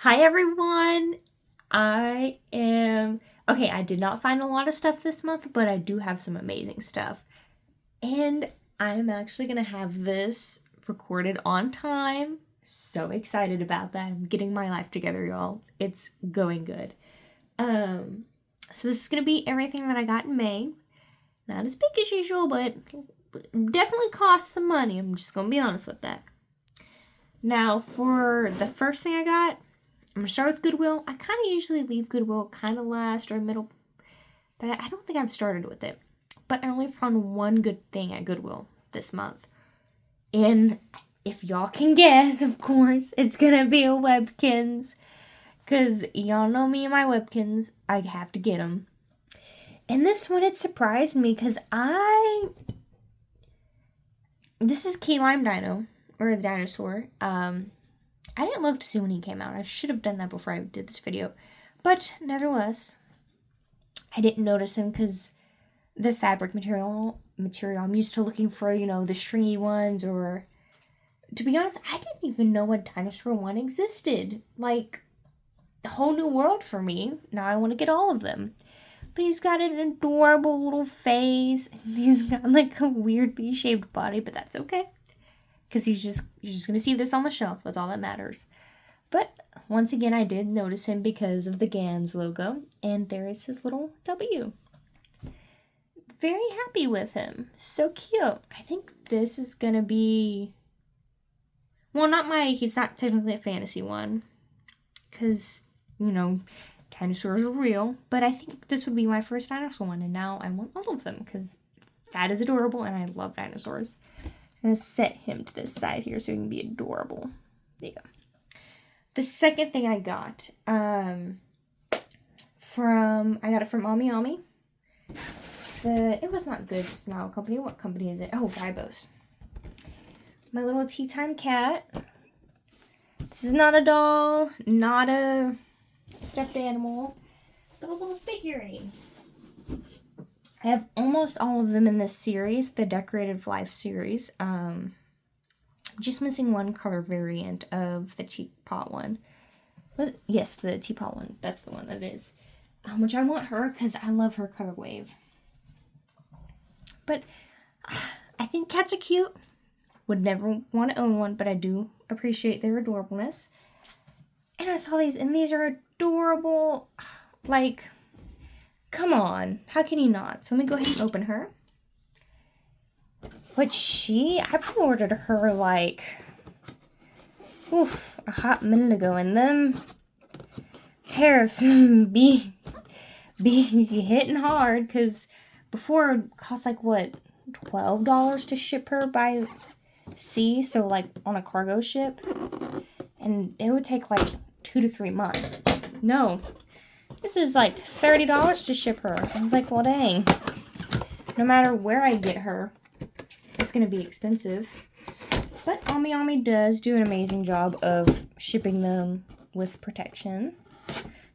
Hi everyone. I did not find a lot of stuff this month, but I do have some amazing stuff. And I'm actually going to have this recorded on time. So excited about that. I'm getting my life together, y'all. It's going good. So this is going to be everything that I got in May. Not as big as usual, but definitely costs some money. I'm just going to be honest with that. Now, for the first thing I got, I'm going to start with Goodwill. I kind of usually leave Goodwill kind of last or middle, but I don't think I've started with it. But I only found one good thing at Goodwill this month. And if y'all can guess, of course, it's going to be a Webkinz. Because y'all know me and my Webkinz. I have to get them. And this one, it surprised me because this is Key Lime Dino, or the dinosaur. I didn't look to see when he came out. I should have done that before I did this video. But, nevertheless, I didn't notice him because the fabric material, I'm used to looking for, the stringy ones, or, to be honest, I didn't even know a dinosaur one existed. Like, a whole new world for me. Now I want to get all of them. But he's got an adorable little face, and he's got, like, a weirdly shaped body, but that's okay. Because you're just going to see this on the shelf. That's all that matters. But once again, I did notice him because of the Gans logo. And there is his little W. Very happy with him. So cute. I think this is going to be... Well, he's not technically a fantasy one. Because, dinosaurs are real. But I think this would be my first dinosaur one. And now I want all of them. Because that is adorable and I love dinosaurs. I'm going to set him to this side here so he can be adorable. There you go. The second thing I got, I got it from Ami Ami. It was not Good Smile Company. What company is it? Oh, Ribos. My little tea time cat. This is not a doll, not a stuffed animal, but a little figurine. I have almost all of them in this series, the Decorative Life series. Just missing one color variant of the teapot one. Yes, the teapot one. That's the one that is. Which I want her because I love her color wave. But I think cats are cute. Would never want to own one, but I do appreciate their adorableness. And I saw these, and these are adorable. Like... Come on. How can you not? So let me go ahead and open her. I pre-ordered her a hot minute ago, and them tariffs be hitting hard, because before it would cost $12 to ship her by sea, so on a cargo ship, and it would take 2 to 3 months. No. This was $30 to ship her. I was like, well, dang. No matter where I get her, it's going to be expensive. But Ami Ami does do an amazing job of shipping them with protection.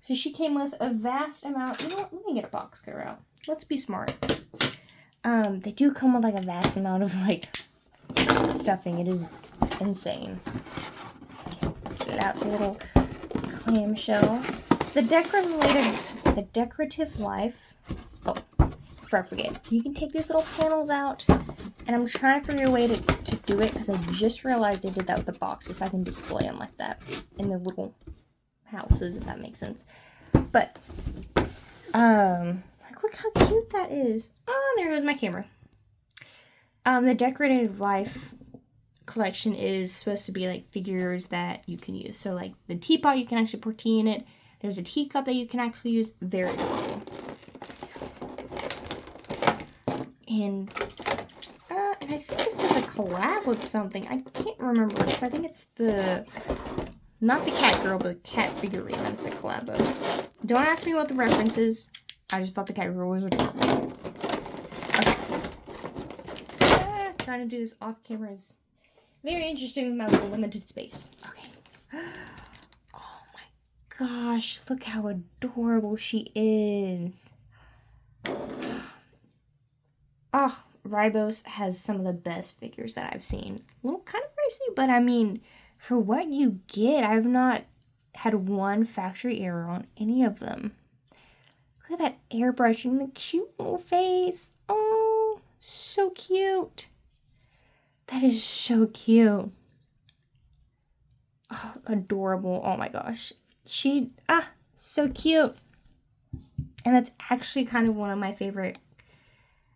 So she came with a vast amount. You know what? Let me get a box cutter out. Let's be smart. They do come with a vast amount of stuffing. It is insane. Get it out the little clamshell. The Decorative Life. Oh, before I forget, you can take these little panels out, and I'm trying to figure a way to do it because I just realized they did that with the boxes, so I can display them like that in the little houses, if that makes sense. But, look how cute that is. Oh, there goes my camera. The Decorative Life collection is supposed to be figures that you can use. So the teapot, you can actually pour tea in it. There's a teacup that you can actually use. Very adorable. And I think this was a collab with something. I can't remember. So I think it's not the cat girl, but the cat figurine that's a collab of. Don't ask me what the reference is. I just thought the cat girl was adorable. Okay. Trying to do this off camera is very interesting with my little limited space. Okay. Gosh, look how adorable she is. Oh, Ribos has some of the best figures that I've seen. A little kind of pricey, but I mean, for what you get, I've not had one factory error on any of them. Look at that airbrush and the cute little face. Oh, so cute. That is so cute. Oh, adorable. Oh my gosh. So cute. And that's actually kind of one of my favorite.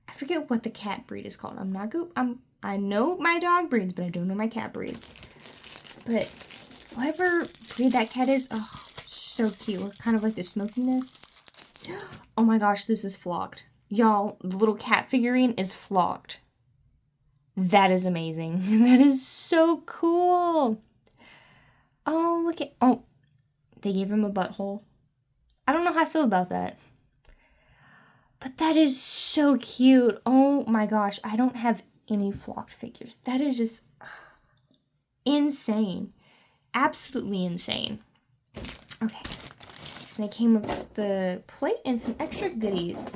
I forget what the cat breed is called. I know my dog breeds, but I don't know my cat breeds. But whatever breed that cat is, oh, so cute. Kind of like the smokiness. Oh my gosh, this is flocked. Y'all, the little cat figurine is flocked. That is amazing. That is so cool. Oh, look at... Oh, they gave him a butthole. I don't know how I feel about that. But that is so cute. Oh my gosh, I don't have any flocked figures. That is just insane. Absolutely insane. Okay. And it came with the plate and some extra goodies.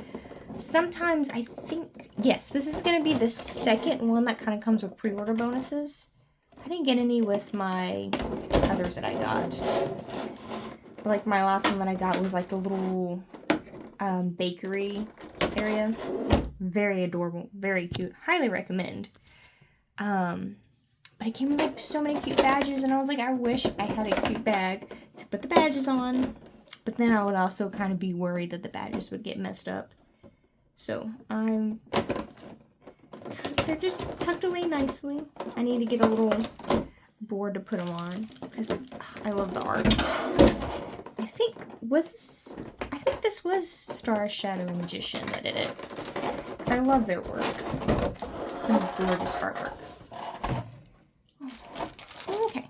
Sometimes I think, yes, this is going to be the second one that kind of comes with pre-order bonuses. I didn't get any with my others that I got. But like my last one that I got was like the little bakery area. Very adorable, very cute. Highly recommend. But it came with like so many cute badges, and I was like, I wish I had a cute bag to put the badges on. But then I would also kind of be worried that the badges would get messed up. So they're just tucked away nicely. I need to get a little board to put them on because I love the art. I think this was Star Shadow Magician that did it. Because I love their work. Some gorgeous artwork. Okay.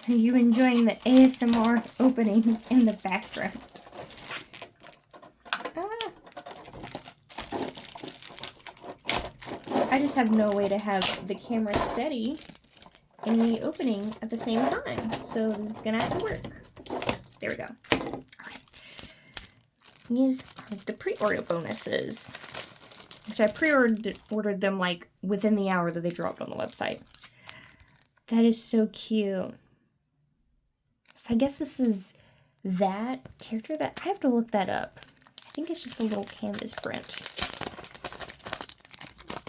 Are you enjoying the ASMR opening in the background? I just have no way to have the camera steady and the opening at the same time. So this is going to have to work. There we go. Okay. These are the pre-order bonuses, which I pre-ordered them like within the hour that they dropped on the website. That is so cute. So I guess this is that character that I have to look that up. I think it's just a little canvas print.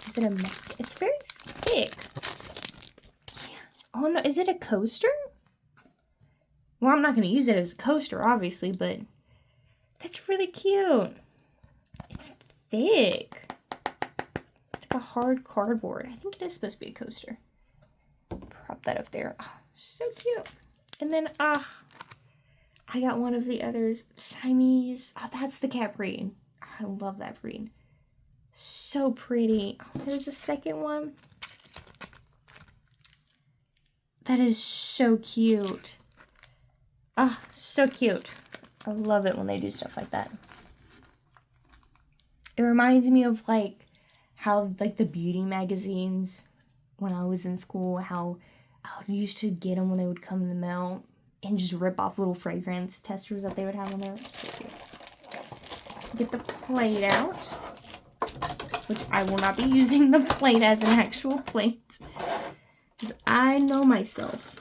Is it a mat? It's very thick. Yeah. Oh no, is it a coaster? Well, I'm not going to use it as a coaster, obviously, but that's really cute. It's thick. It's like a hard cardboard. I think it is supposed to be a coaster. Prop that up there. Oh, so cute. And then, I got one of the others. Siamese. Oh, that's the cat breed. I love that breed. So pretty. Oh, there's a second one. That is so cute. Oh, so cute. I love it when they do stuff like that. It reminds me of like how like the beauty magazines when I was in school, how I used to get them when they would come in the mail and just rip off little fragrance testers that they would have on there. So cute. Get the plate out, which I will not be using the plate as an actual plate because I know myself.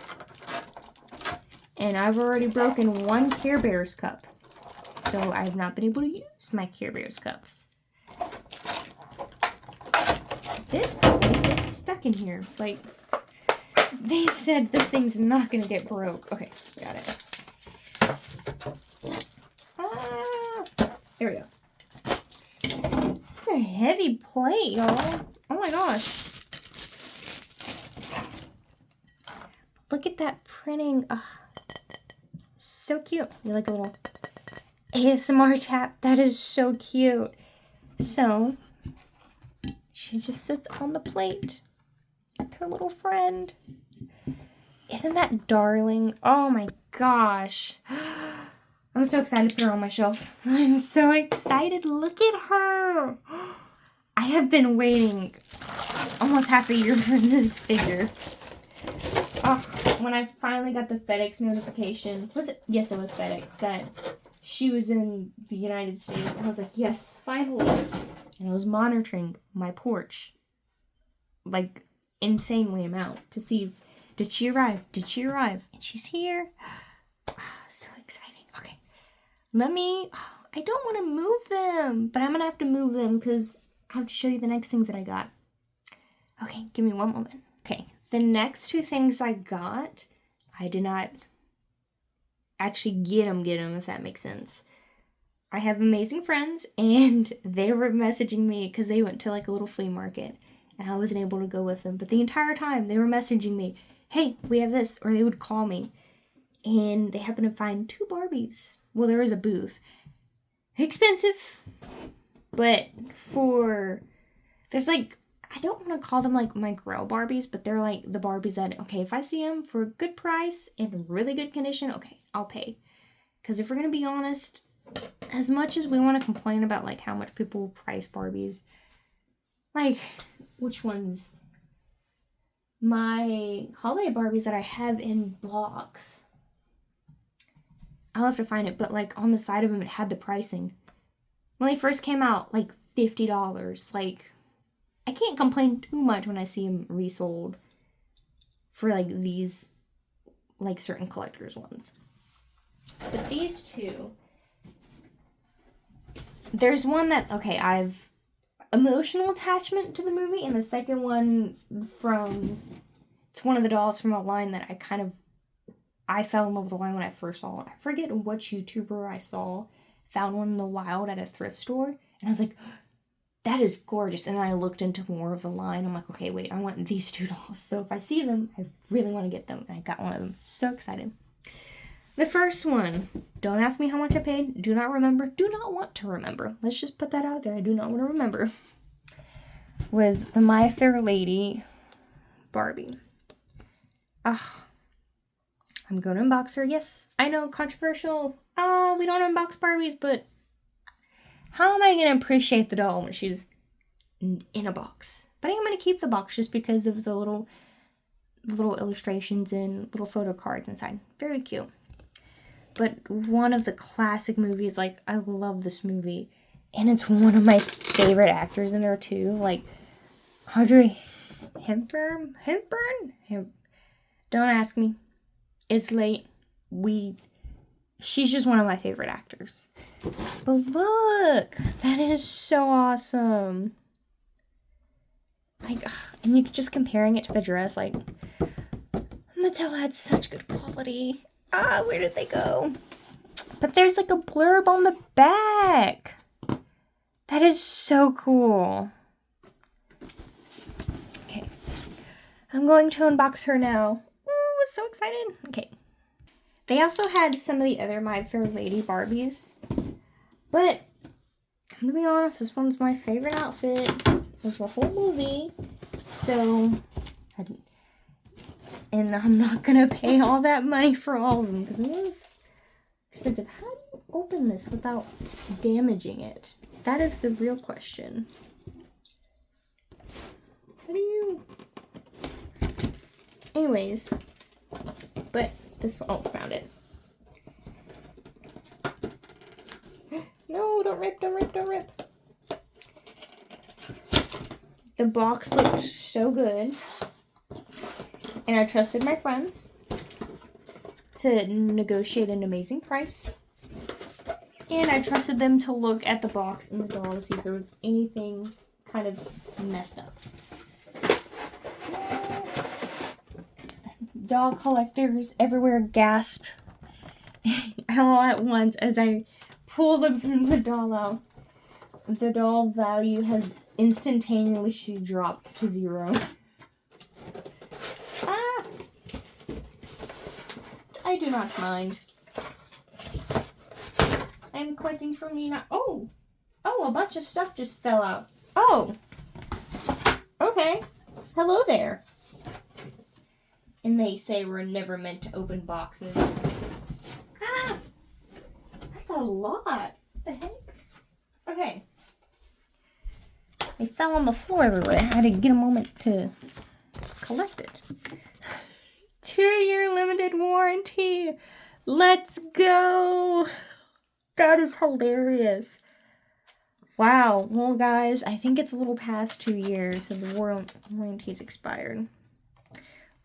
And I've already broken one Care Bears cup. So I have not been able to use my Care Bears cups. This plate is stuck in here. Like, they said this thing's not going to get broke. Okay, got it. There we go. It's a heavy plate, y'all. Oh my gosh. Look at that printing. So cute. You like a little ASMR tap? That is so cute. So, she just sits on the plate with her little friend. Isn't that darling? Oh my gosh. I'm so excited to put her on my shelf. I'm so excited. Look at her. I have been waiting almost half a year for this figure. Oh, when I finally got the FedEx notification, was it? Yes, it was FedEx, that she was in the United States. I was like, yes, finally. And I was monitoring my porch, like, insanely amount to see if Did she arrive? Did she arrive? And she's here. So exciting. Okay. I don't want to move them, but I'm going to have to move them because I have to show you the next things that I got. Okay, give me one moment. Okay, the next two things I got, I did not actually get them, if that makes sense. I have amazing friends, and they were messaging me because they went to like a little flea market, and I wasn't able to go with them. But the entire time, they were messaging me, hey, we have this, or they would call me, and they happened to find 2 Barbies. Well, there was a booth. Expensive, but there's like, I don't want to call them like my girl Barbies, but they're like the Barbies that, okay, if I see them for a good price in really good condition, okay, I'll pay. Because if we're going to be honest, as much as we want to complain about like how much people price Barbies, like, which ones? My holiday Barbies that I have in box, I'll have to find it, but like on the side of them, it had the pricing. When they first came out, like $50. Like, I can't complain too much when I see them resold for like these, like certain collectors ones. But these two, there's one that, okay, I've emotional attachment to the movie, and the second one it's one of the dolls from a line that I fell in love with the line when I first saw it. I forget which YouTuber I saw found one in the wild at a thrift store, and I was like, that is gorgeous. And then I looked into more of the line. I'm like, okay, wait, I want these 2 dolls. So if I see them, I really want to get them. And I got one of them. So excited. The first one, don't ask me how much I paid. Do not remember. Do not want to remember. Let's just put that out there. I do not want to remember. Was the My Fair Lady Barbie. I'm going to unbox her. Yes, I know, controversial. We don't unbox Barbies, but how am I going to appreciate the doll when she's in a box? But I am going to keep the box just because of the little illustrations and little photo cards inside. Very cute. But one of the classic movies, like, I love this movie. And it's one of my favorite actors in there, too. Like, Audrey Hepburn? Don't ask me. It's late. She's just one of my favorite actors. But look, that is so awesome. Like, and you just comparing it to the dress, like, Mattel had such good quality. Where did they go? But there's like a blurb on the back. That is so cool. Okay. I'm going to unbox her now. Ooh, so excited. Okay. They also had some of the other My Fair Lady Barbies. But, I'm going to be honest, this one's my favorite outfit of the whole movie. So, and I'm not going to pay all that money for all of them because it was expensive. How do you open this without damaging it? That is the real question. How do you... Anyways, but this one, oh, found it. No, don't rip, don't rip, don't rip. The box looked so good. And I trusted my friends to negotiate an amazing price. And I trusted them to look at the box and the doll to see if there was anything kind of messed up. Doll collectors everywhere gasp all at once as I pull the doll out. The doll value has instantaneously dropped to 0. I do not mind. I'm collecting for me now. Oh, a bunch of stuff just fell out. Oh, okay. Hello there. And they say we're never meant to open boxes. That's a lot. What the heck? Okay. They fell on the floor everywhere. I had to get a moment to collect it. 2-year limited warranty. Let's go. That is hilarious. Wow. Well, guys, I think it's a little past 2 years, so the warranty's expired.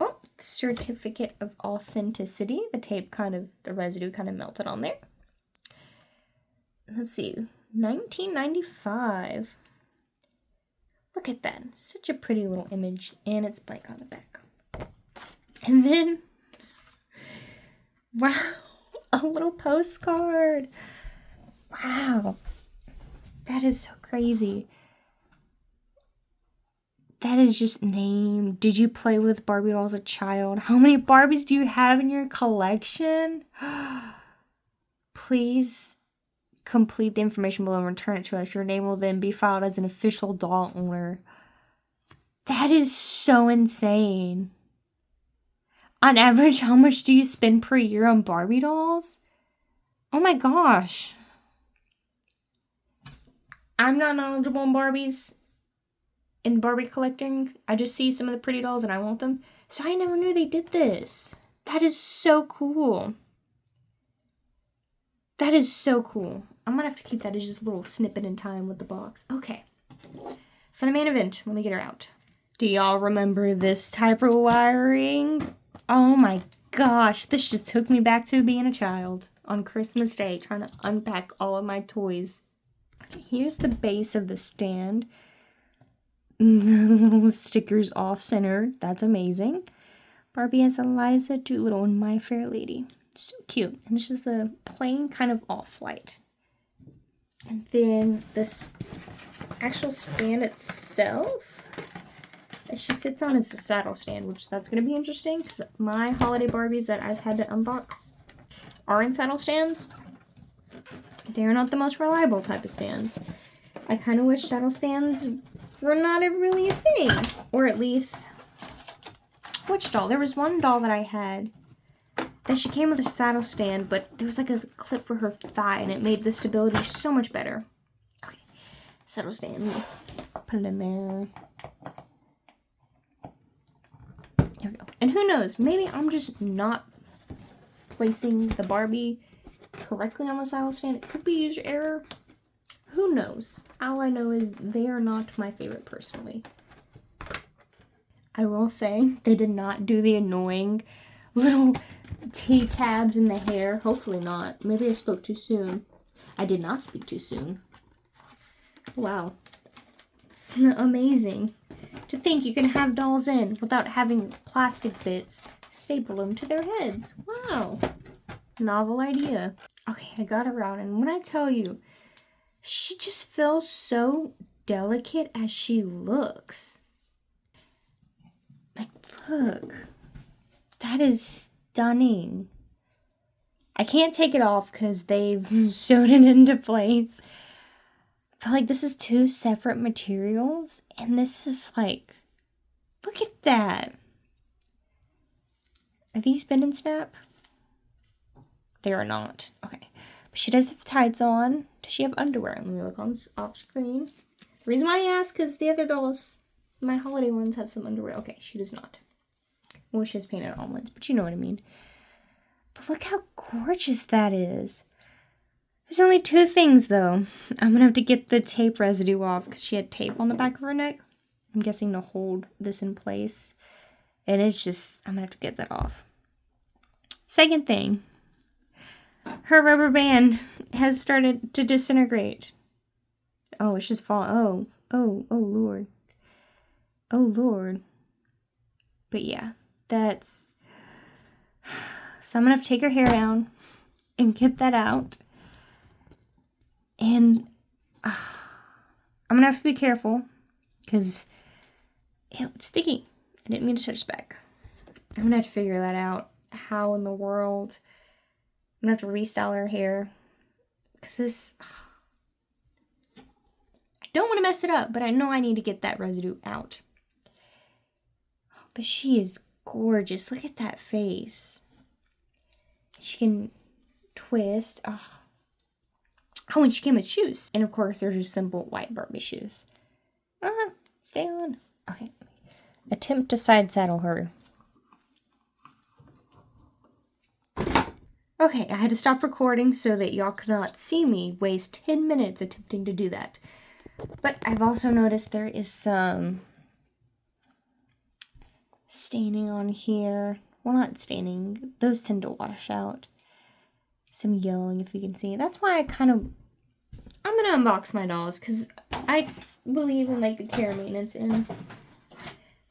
Oh, certificate of authenticity. The tape the residue kind of melted on there. Let's see, 1995. Look at that. Such a pretty little image. And it's blank on the back. And then, wow, a little postcard. Wow. That is so crazy. That is just named. Did you play with Barbie dolls as a child? How many Barbies do you have in your collection? Please complete the information below and return it to us. Your name will then be filed as an official doll owner. That is so insane. On average, how much do you spend per year on Barbie dolls? Oh my gosh. I'm not knowledgeable on Barbies. In Barbie collecting, I just see some of the pretty dolls and I want them. So I never knew they did this. That is so cool. That is so cool. I'm gonna have to keep that as just a little snippet in time with the box. Okay. For the main event, let me get her out. Do y'all remember this type of wiring? Oh my gosh, this just took me back to being a child on Christmas Day, trying to unpack all of my toys. Okay, here's the base of the stand. Little stickers off center. That's amazing. Barbie has Eliza, Doolittle, and My Fair Lady. So cute. And this is the plain kind of off-white. And then this actual stand itself that she sits on is the saddle stand, which that's going to be interesting because my holiday Barbies that I've had to unbox are in saddle stands. They're not the most reliable type of stands. I kind of wish saddle stands were not really a thing. Or at least, which doll? There was one doll that I had that she came with a saddle stand, but there was like a clip for her thigh and it made the stability so much better. Okay, saddle stand. Put it in there. There we go. And who knows, maybe I'm just not placing the Barbie correctly on the saddle stand. It could be user error. Who knows? All I know is they are not my favorite personally. I will say they did not do the annoying little T-tabs in the hair. Hopefully not. Maybe I spoke too soon. I did not speak too soon. Wow. Amazing. To think you can have dolls in without having plastic bits staple them to their heads. Wow. Novel idea. Okay, I got her out, and when I tell you, she just feels so delicate as she looks. Like, look. That is stunning. I can't take it off because they've sewed it into place. But, like, this is two separate materials. And this is, like, look at that. Are these bend and snap? They are not. Okay. But she does have tights on. Does she have underwear? Let me look on off screen. The reason why I ask is the other dolls, my holiday ones, have some underwear. Okay, she does not. Well, she has painted almonds, but you know what I mean. But look how gorgeous that is. There's only two things, though. I'm going to have to get the tape residue off because she had tape on the back of her neck. I'm guessing to hold this in place. And it's just, I'm going to have to get that off. Second thing. Her rubber band has started to disintegrate. Oh, it's just falling. Oh, Lord. Oh, Lord. But yeah, that's... So I'm going to have to take her hair down and get that out. And I'm going to have to be careful because it's sticky. I didn't mean to touch the back. I'm going to have to figure that out. How in the world... I'm going to have to restyle her hair. Because this... I don't want to mess it up, but I know I need to get that residue out. But she is gorgeous. Look at that face. She can twist. Oh, and she came with shoes. And of course, they're just simple white Barbie shoes. Stay on. Okay. Attempt to side saddle her. Okay, I had to stop recording so that y'all could not see me waste 10 minutes attempting to do that. But I've also noticed there is some staining on here. Well, not staining. Those tend to wash out. Some yellowing, if you can see. That's why I'm going to unbox my dolls, because I believe in, like, the care maintenance and the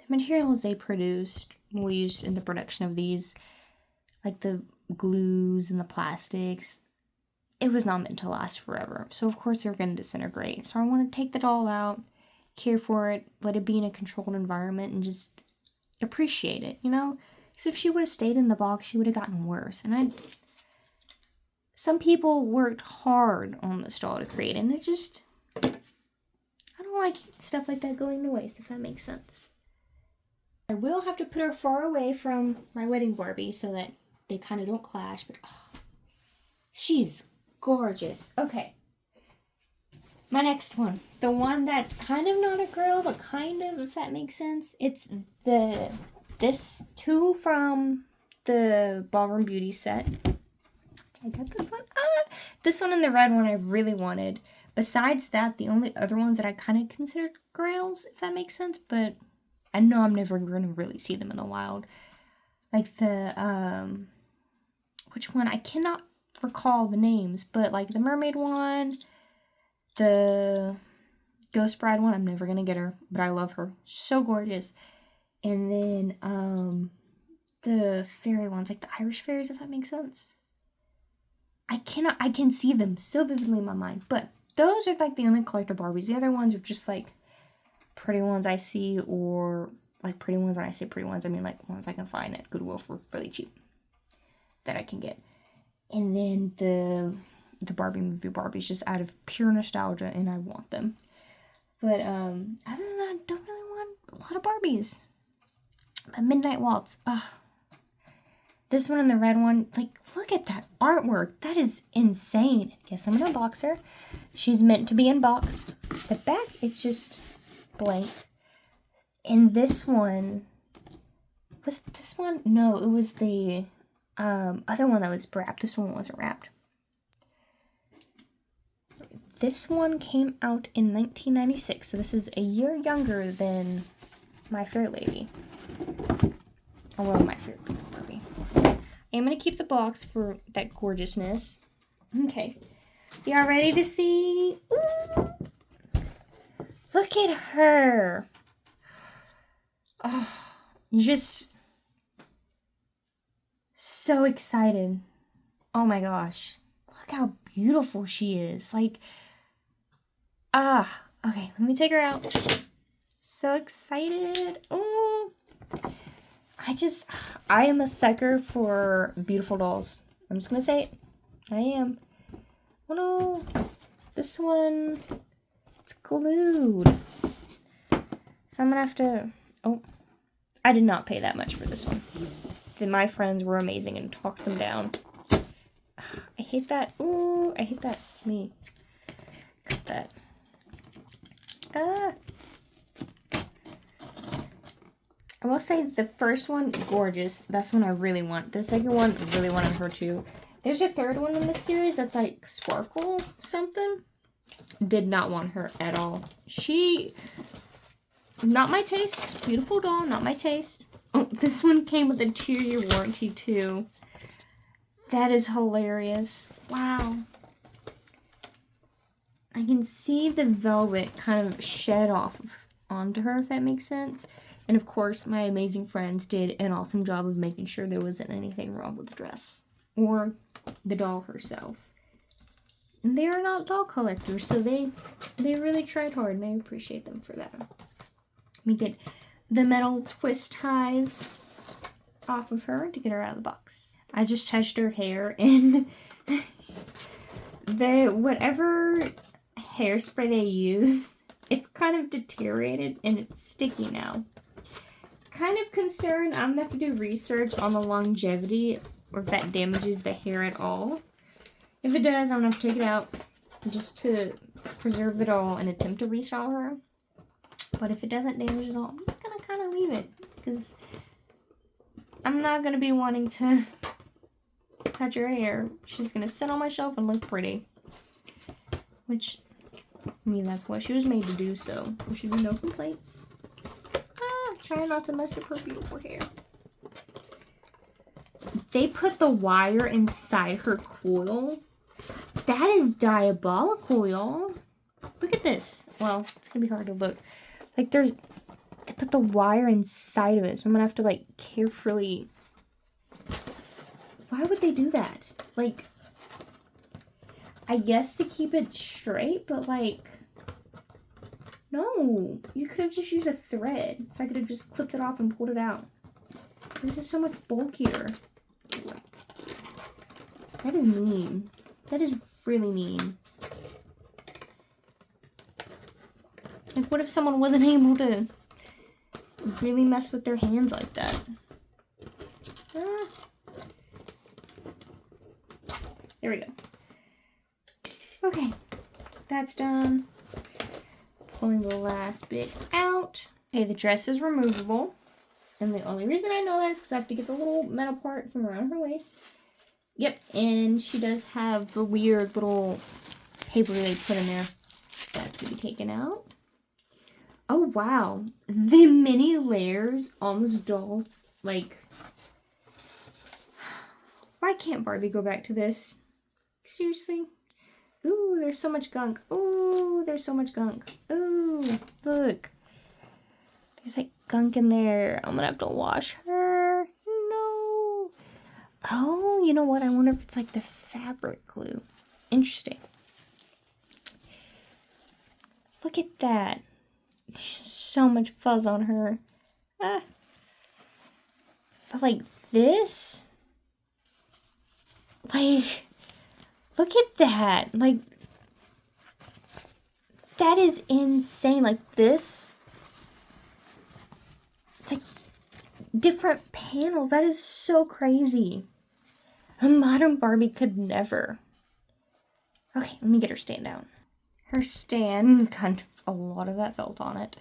materials they produced, we used in the production of these, like the glues and the plastics. It was not meant to last forever. So, of course, they're going to disintegrate. So, I want to take the doll out, care for it, let it be in a controlled environment, and just appreciate it, you know? Because if she would have stayed in the box, she would have gotten worse. And some people worked hard on this doll to create it, and it just, I don't like stuff like that going to waste, if that makes sense. I will have to put her far away from my wedding Barbie so that they kind of don't clash, but she's gorgeous. Okay. My next one. The one that's kind of not a girl, but kind of, if that makes sense. It's this two from the Ballroom Beauty set. I got this one. This one and the red one I really wanted. Besides that, the only other ones that I kind of considered grails, if that makes sense, but I know I'm never going to really see them in the wild. Like the, which one? I cannot recall the names, but like the mermaid one, the Ghost Bride one, I'm never going to get her, but I love her. So gorgeous. And then, the fairy ones, like the Irish fairies, if that makes sense. I can see them so vividly in my mind, but those are like the only collector Barbies. The other ones are just like pretty ones I see, or like pretty ones. When I say pretty ones, I mean like ones I can find at Goodwill for really cheap that I can get. And then the Barbie movie Barbies, just out of pure nostalgia, and I want them. But other than that, I don't really want a lot of Barbies. But Midnight Waltz, this one and the red one, like, look at that artwork. That is insane. Yes, I'm going to unbox her. She's meant to be unboxed. The back is just blank. And this one, was it this one? No, it was the other one that was wrapped. This one wasn't wrapped. This one came out in 1996, so this is a year younger than My Fair Lady. Oh, well, My Fair Barbie. I'm going to keep the box for that gorgeousness. Okay. Y'all ready to see? Ooh. Look at her. Oh, just so excited. Oh my gosh. Look how beautiful she is. Like, okay, let me take her out. So excited. Oh. I am a sucker for beautiful dolls. I'm just going to say it. I am. Oh no. This one, it's glued. So I'm going to have to, I did not pay that much for this one. My friends were amazing and talked them down. I hate that. Ooh, I hate that. Me. Cut that. I will say the first one, gorgeous. That's one I really want. The second one, really wanted her too. There's a third one in this series that's like Sparkle something. Did not want her at all. Not my taste. Beautiful doll, not my taste. Oh, this one came with a 2-year warranty too. That is hilarious. Wow. I can see the velvet kind of shed off onto her, if that makes sense. And of course, my amazing friends did an awesome job of making sure there wasn't anything wrong with the dress or the doll herself. And they are not doll collectors, so they really tried hard, and I appreciate them for that. Let me get the metal twist ties off of her to get her out of the box. I just touched her hair, and whatever hairspray they used, it's kind of deteriorated and it's sticky now. Kind of concerned. I'm gonna have to do research on the longevity, or if that damages the hair at all. If it does, I'm gonna have to take it out just to preserve it all and attempt to restyle her. But if it doesn't damage it all, I'm just gonna kind of leave it, because I'm not gonna be wanting to touch her hair. She's gonna sit on my shelf and look pretty, which, I mean, that's what she was made to do, so there should be no complaints. Trying not to mess up her beautiful hair. They put the wire inside her coil. That is diabolical, y'all. Look at this. Well, it's gonna be hard to look. Like they put the wire inside of it, so I'm gonna have to like carefully. Why would they do that? Like, I guess to keep it straight, but like, no. You could have just used a thread, so I could have just clipped it off and pulled it out. This is so much bulkier. That is mean. That is really mean. Like, what if someone wasn't able to really mess with their hands like that? There we go. Okay, that's done. Pulling the last bit out. Okay, the dress is removable. And the only reason I know that is because I have to get the little metal part from around her waist. Yep, and she does have the weird little paper they put in there. That's going to be taken out. Oh, wow. The mini layers on this doll's, like... Why can't Barbie go back to this? Seriously? Ooh, there's so much gunk. Ooh, there's so much gunk. Ooh, look. There's like gunk in there. I'm gonna have to wash her. No. Oh, you know what? I wonder if it's like the fabric glue. Interesting. Look at that. So much fuzz on her. Ah. But like this? Like, look at that. Like, that is insane. Like this. It's like different panels. That is so crazy. A modern Barbie could never. Okay, let me get her stand down. Her stand, kind of a lot of that felt on it.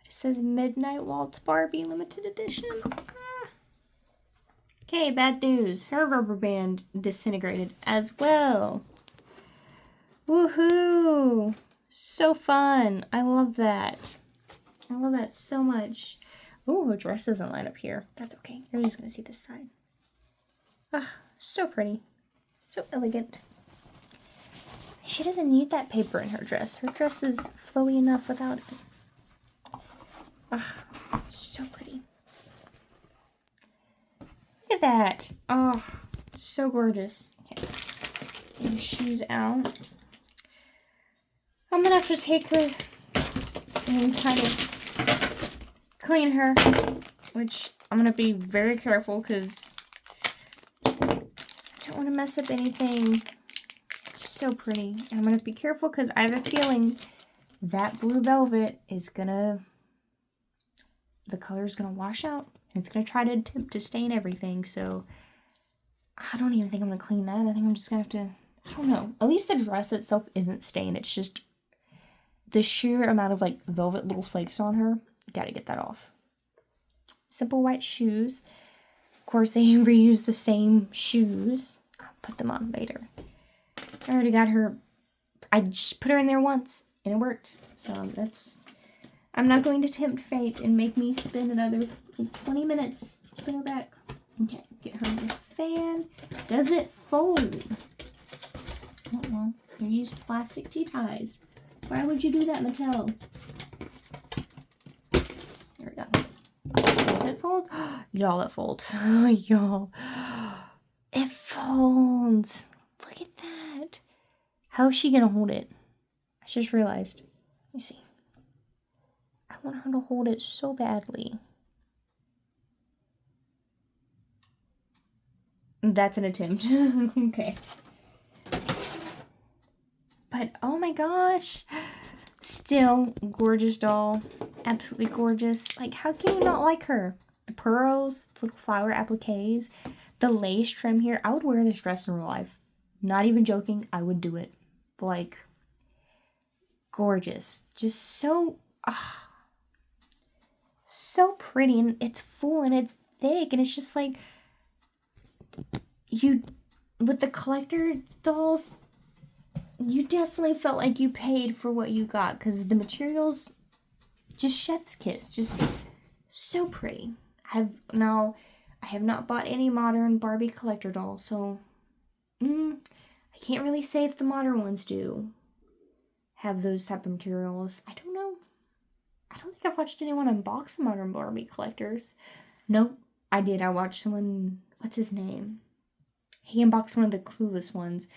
It says Midnight Waltz Barbie Limited Edition. Ah. Okay, bad news. Her rubber band disintegrated as well. Woohoo! So fun. I love that. I love that so much. Ooh, her dress doesn't line up here. That's okay. You're just going to see this side. Ah, so pretty. So elegant. She doesn't need that paper in her dress. Her dress is flowy enough without it. Ah, so pretty. Look at that. Oh, so gorgeous. Okay, get her shoes out. I'm gonna have to take her and kind of clean her, which I'm gonna be very careful because I don't want to mess up anything. It's so pretty. And I'm gonna be careful because I have a feeling that blue velvet is the color is gonna wash out. It's going to try to attempt to stain everything, so I don't even think I'm going to clean that. I think I'm just going to have to, I don't know. At least the dress itself isn't stained. It's just the sheer amount of, like, velvet little flakes on her. Got to get that off. Simple white shoes. Of course, they reuse the same shoes. I'll put them on later. I already got her. I just put her in there once, and it worked. So that's... I'm not going to tempt fate and make me spend another 20 minutes to put her back. Okay, get her the fan. Does it fold? Oh, well, they used plastic tea ties. Why would you do that, Mattel? There we go. Does it fold? Y'all, it folds. Y'all. It folds. Look at that. How is she going to hold it? I just realized. Let me see. I want her to hold it so badly. That's an attempt. Okay. But, oh my gosh. Still, gorgeous doll. Absolutely gorgeous. Like, how can you not like her? The pearls, the little flower appliques, the lace trim here. I would wear this dress in real life. Not even joking. I would do it. Like, gorgeous. Just so... so pretty, and it's full and it's thick, and it's just like you with the collector dolls, you definitely felt like you paid for what you got because the materials just chef's kiss, just So pretty. I have not bought any modern Barbie collector dolls, so I can't really say if the modern ones do have those type of materials. I don't know. I don't think I've watched anyone unbox modern Barbie collectors. Nope, I did. I watched someone, what's his name? He unboxed one of the Clueless ones.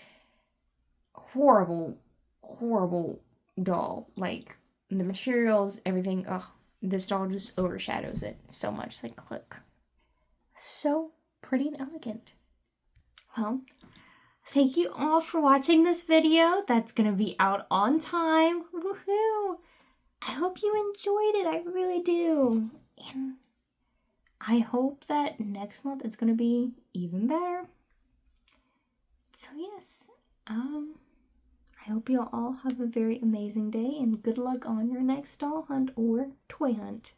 Horrible, horrible doll. Like, the materials, everything, ugh. This doll just overshadows it so much. Like, look. So pretty and elegant. Well, thank you all for watching this video. That's gonna be out on time. Woohoo! I hope you enjoyed it. I really do. And I hope that next month it's gonna be even better. So yes, I hope you all have a very amazing day and good luck on your next doll hunt or toy hunt.